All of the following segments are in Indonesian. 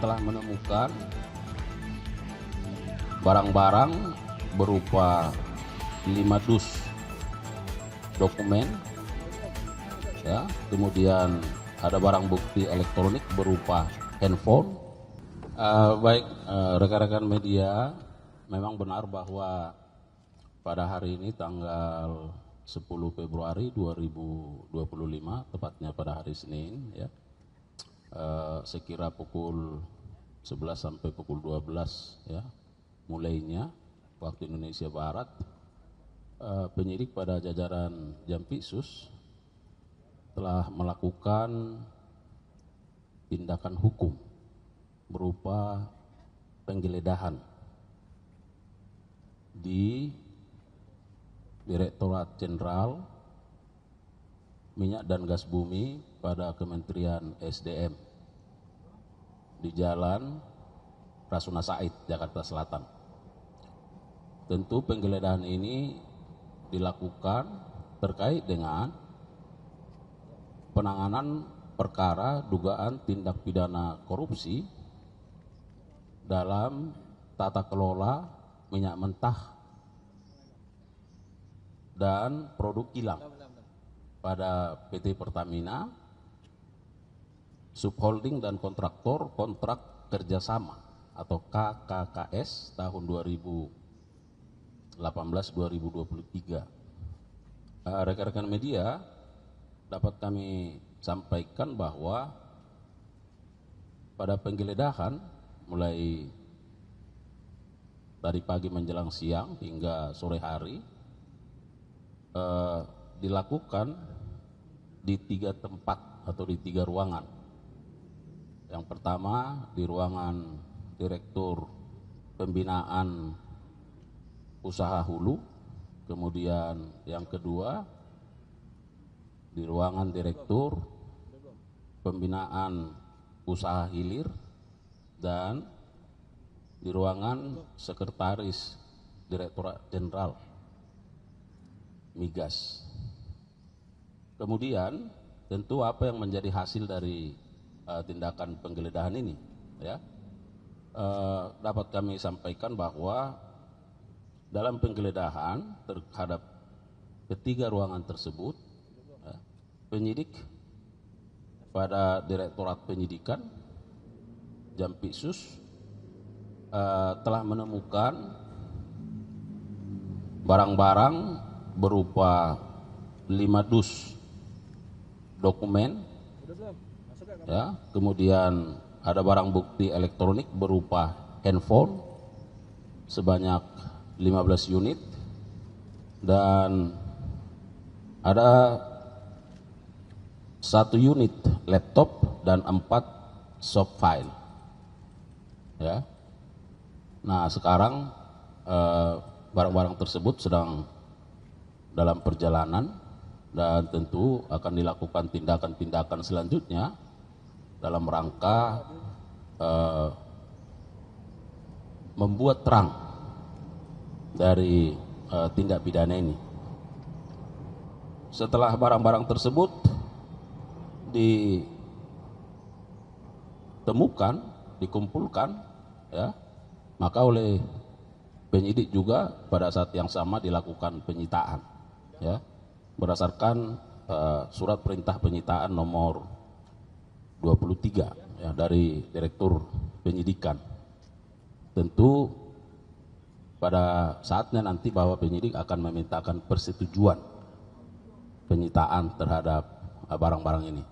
telah menemukan barang-barang berupa 5 dus dokumen, ya, kemudian ada barang bukti elektronik berupa handphone. Rekan-rekan media, memang benar bahwa pada hari ini tanggal 10 Februari 2025, tepatnya pada hari Senin, ya, sekira pukul 11 sampai pukul 12, ya, mulainya waktu Indonesia Barat, penyidik pada jajaran Jampitsus telah melakukan tindakan hukum berupa penggeledahan di Direktorat Jenderal Minyak dan Gas Bumi pada Kementerian SDM di Jalan Rasuna Said, Jakarta Selatan. Tentu penggeledahan ini dilakukan terkait dengan penanganan perkara dugaan tindak pidana korupsi dalam tata kelola minyak mentah dan produk kilang pada PT Pertamina, subholding dan kontraktor kontrak kerjasama atau KKKS tahun 2018-2023. Rekan-rekan media, dapat kami sampaikan bahwa pada penggeledahan mulai dari pagi menjelang siang hingga sore hari dilakukan di 3 tempat atau di 3 ruangan. Yang pertama di ruangan Direktur Pembinaan Usaha Hulu, kemudian yang kedua di ruangan Direktur Pembinaan Usaha Hilir, dan di ruangan Sekretaris Direktorat Jenderal Migas. Kemudian tentu apa yang menjadi hasil dari tindakan penggeledahan ini, ya, dapat kami sampaikan bahwa dalam penggeledahan terhadap ketiga ruangan tersebut, ya, penyidik pada Direktorat Penyidikan Jampitsus telah menemukan barang-barang berupa 5 dus dokumen, ya, kemudian ada barang bukti elektronik berupa handphone sebanyak 15 unit, dan ada 1 unit laptop dan 4 soft file, ya. Nah, sekarang barang-barang tersebut sedang dalam perjalanan dan tentu akan dilakukan tindakan-tindakan selanjutnya dalam rangka membuat terang dari tindak pidana ini. Setelah barang-barang tersebut ditemukan, dikumpulkan, ya, maka oleh penyidik juga pada saat yang sama dilakukan penyitaan, ya, berdasarkan surat perintah penyitaan nomor 23, ya, dari Direktur Penyidikan. Tentu pada saatnya nanti bahwa penyidik akan memintakan persetujuan penyitaan terhadap barang-barang ini.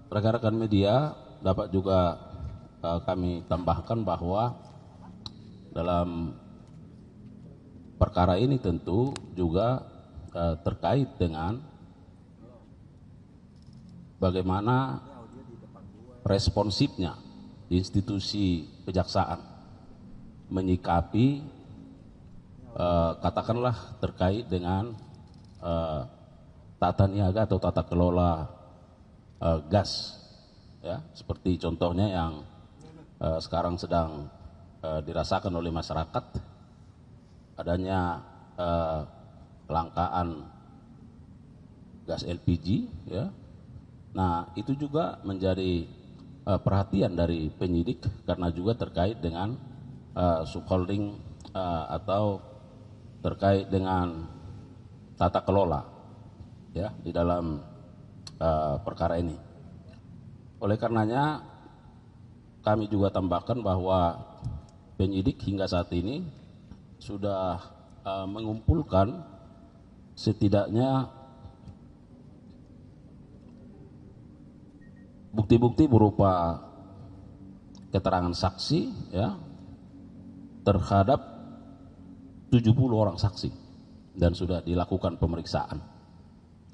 Rekan-rekan media, dapat juga kami tambahkan bahwa dalam perkara ini tentu juga terkait dengan bagaimana responsifnya institusi kejaksaan menyikapi katakanlah terkait dengan tata niaga atau tata kelola gas, ya, seperti contohnya yang sekarang sedang dirasakan oleh masyarakat, adanya kelangkaan gas LPG, ya. Nah, itu juga menjadi perhatian dari penyidik karena juga terkait dengan subholding atau terkait dengan tata kelola ya di dalam perkara ini. Oleh karenanya kami juga tambahkan bahwa penyidik hingga saat ini sudah mengumpulkan setidaknya bukti-bukti berupa keterangan saksi ya terhadap 70 orang saksi dan sudah dilakukan pemeriksaan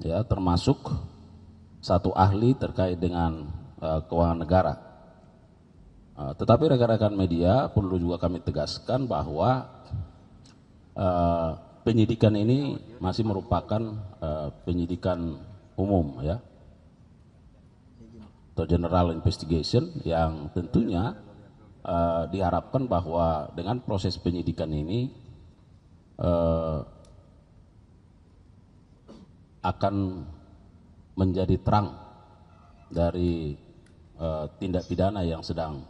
ya, termasuk satu ahli terkait dengan keuangan negara. Tetapi rekan-rekan media perlu juga kami tegaskan bahwa penyidikan ini masih merupakan penyidikan umum ya, atau general investigation, yang tentunya diharapkan bahwa dengan proses penyidikan ini akan menjadi terang dari tindak pidana yang sedang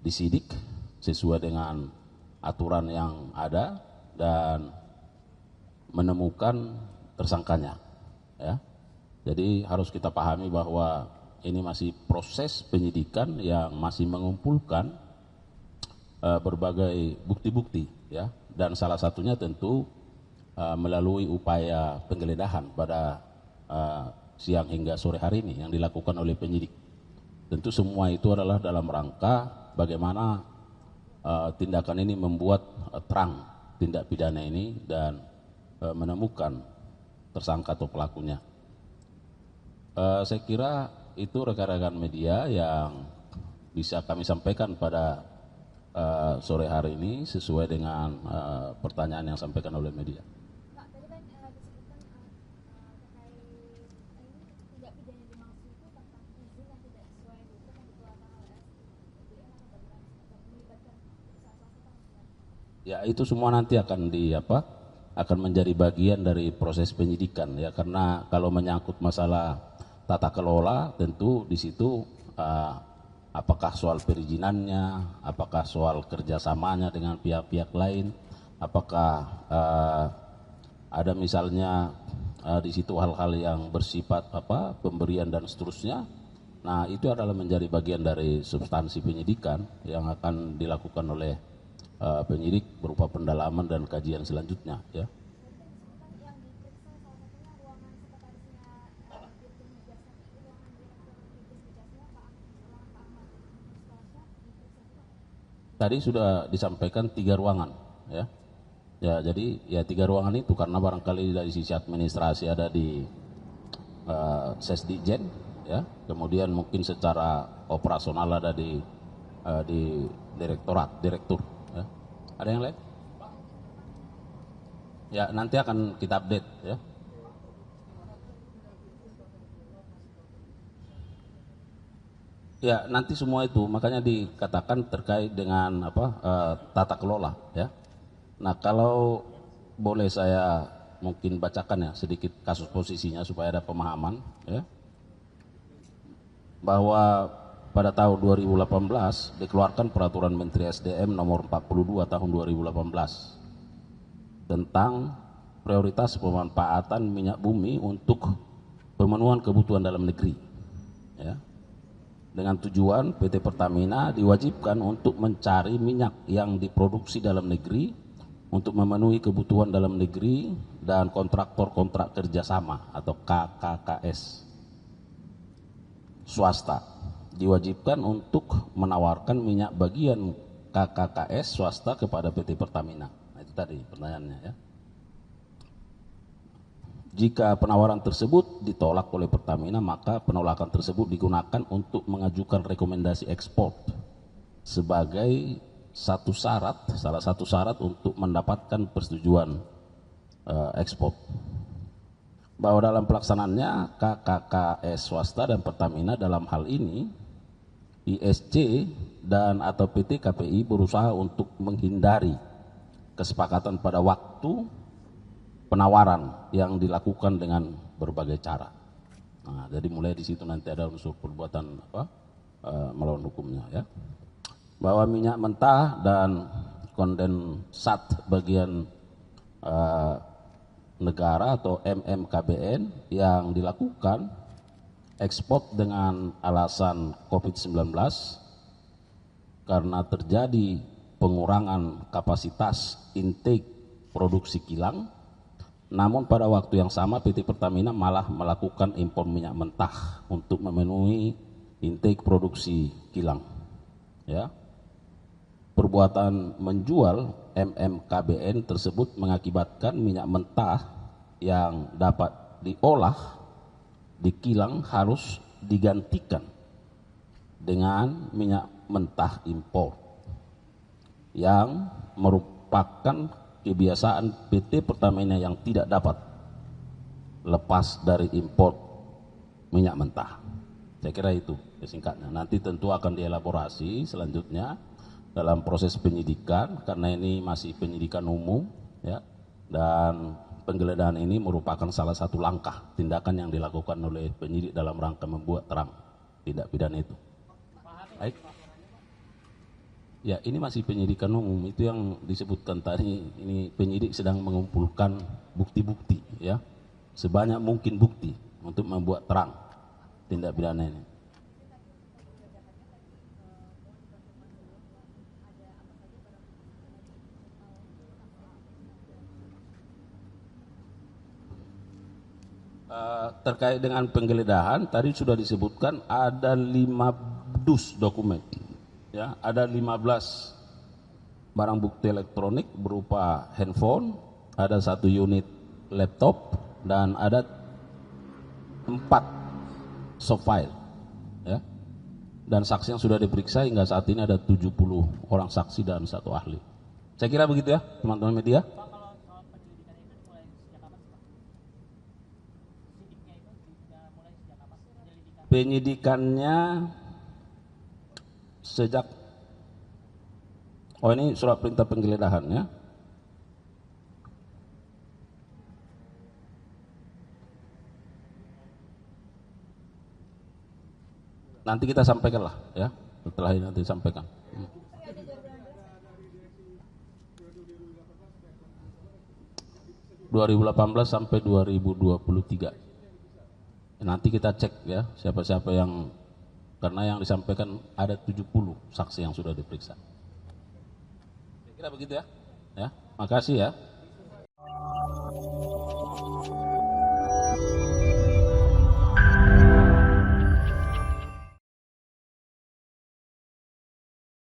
disidik sesuai dengan aturan yang ada dan menemukan tersangkanya ya. Jadi harus kita pahami bahwa ini masih proses penyidikan yang masih mengumpulkan berbagai bukti-bukti ya, dan salah satunya tentu melalui upaya penggeledahan pada siang hingga sore hari ini yang dilakukan oleh penyidik. Tentu semua itu adalah dalam rangka bagaimana tindakan ini membuat terang tindak pidana ini dan menemukan tersangka atau pelakunya. Saya kira itu rekan-rekan media yang bisa kami sampaikan pada sore hari ini sesuai dengan pertanyaan yang disampaikan oleh media. Pak, tadi kan disebutkan terkait tindak pidana dimaksud itu tentang izin yang tidak sesuai hukum yang dikeluarkan oleh SDM atau bagaimana melibatkan salah satu tanggungan. Ya, itu semua nanti akan menjadi bagian dari proses penyidikan ya, karena kalau menyangkut masalah tata kelola tentu di situ apakah soal perizinannya, apakah soal kerjasamanya dengan pihak-pihak lain, apakah ada misalnya di situ hal-hal yang bersifat pemberian dan seterusnya. Nah, itu adalah menjadi bagian dari substansi penyidikan yang akan dilakukan oleh penyidik berupa pendalaman dan kajian selanjutnya ya. Tadi sudah disampaikan 3 ruangan ya. Ya, jadi ya 3 ruangan itu karena barangkali dari sisi administrasi ada di Sesdijen ya, kemudian mungkin secara operasional ada di direktur ya. Ada yang lain? Ya, nanti akan kita update ya. Ya, nanti semua itu makanya dikatakan terkait dengan tata kelola ya. Nah, kalau boleh saya mungkin bacakan ya sedikit kasus posisinya supaya ada pemahaman ya. Bahwa pada tahun 2018 dikeluarkan peraturan Menteri SDM nomor 42 tahun 2018 tentang prioritas pemanfaatan minyak bumi untuk pemenuhan kebutuhan dalam negeri ya. Dengan tujuan PT Pertamina diwajibkan untuk mencari minyak yang diproduksi dalam negeri untuk memenuhi kebutuhan dalam negeri dan kontraktor kontrak kerjasama atau KKKS swasta diwajibkan untuk menawarkan minyak bagian KKKS swasta kepada PT Pertamina. Nah, itu tadi pertanyaannya ya. Jika penawaran tersebut ditolak oleh Pertamina, maka penolakan tersebut digunakan untuk mengajukan rekomendasi ekspor sebagai salah satu syarat untuk mendapatkan persetujuan ekspor. Bahwa dalam pelaksanaannya KKKS swasta dan Pertamina dalam hal ini ISC dan atau PT KPI berusaha untuk menghindari kesepakatan pada waktu penawaran yang dilakukan dengan berbagai cara. Nah, jadi mulai di situ nanti ada unsur perbuatan melawan hukumnya ya. Bahwa minyak mentah dan kondensat bagian negara atau MMKBN yang dilakukan ekspor dengan alasan COVID-19 karena terjadi pengurangan kapasitas intake produksi kilang. Namun pada waktu yang sama PT Pertamina malah melakukan impor minyak mentah untuk memenuhi intake produksi kilang. Ya. Perbuatan menjual MMKBN tersebut mengakibatkan minyak mentah yang dapat diolah di kilang harus digantikan dengan minyak mentah impor yang merupakan kebiasaan PT Pertamina yang tidak dapat lepas dari impor minyak mentah. Saya kira itu singkatnya. Nanti tentu akan dielaborasi selanjutnya dalam proses penyidikan karena ini masih penyidikan umum ya, dan penggeledahan ini merupakan salah satu langkah tindakan yang dilakukan oleh penyidik dalam rangka membuat terang tindak pidana itu. Baik. Ya, ini masih penyidikan umum, itu yang disebutkan tadi. Ini penyidik sedang mengumpulkan bukti-bukti ya, sebanyak mungkin bukti untuk membuat terang tindak pidana ini. Terkait dengan penggeledahan tadi sudah disebutkan ada 5 dus dokumen ya, ada 15 barang bukti elektronik berupa handphone, ada 1 unit laptop dan ada 4 soft file ya. Dan saksi yang sudah diperiksa hingga saat ini ada 70 orang saksi dan 1 ahli. Saya kira begitu ya teman-teman media. Penyidikannya sejak ini surat perintah penggeledahan ya. Nanti kita sampaikan lah ya, setelah ini nanti sampaikan. 2018 sampai 2023. Nanti kita cek ya siapa-siapa yang, karena yang disampaikan ada 70 saksi yang sudah diperiksa. Saya kira begitu ya. Ya, makasih ya.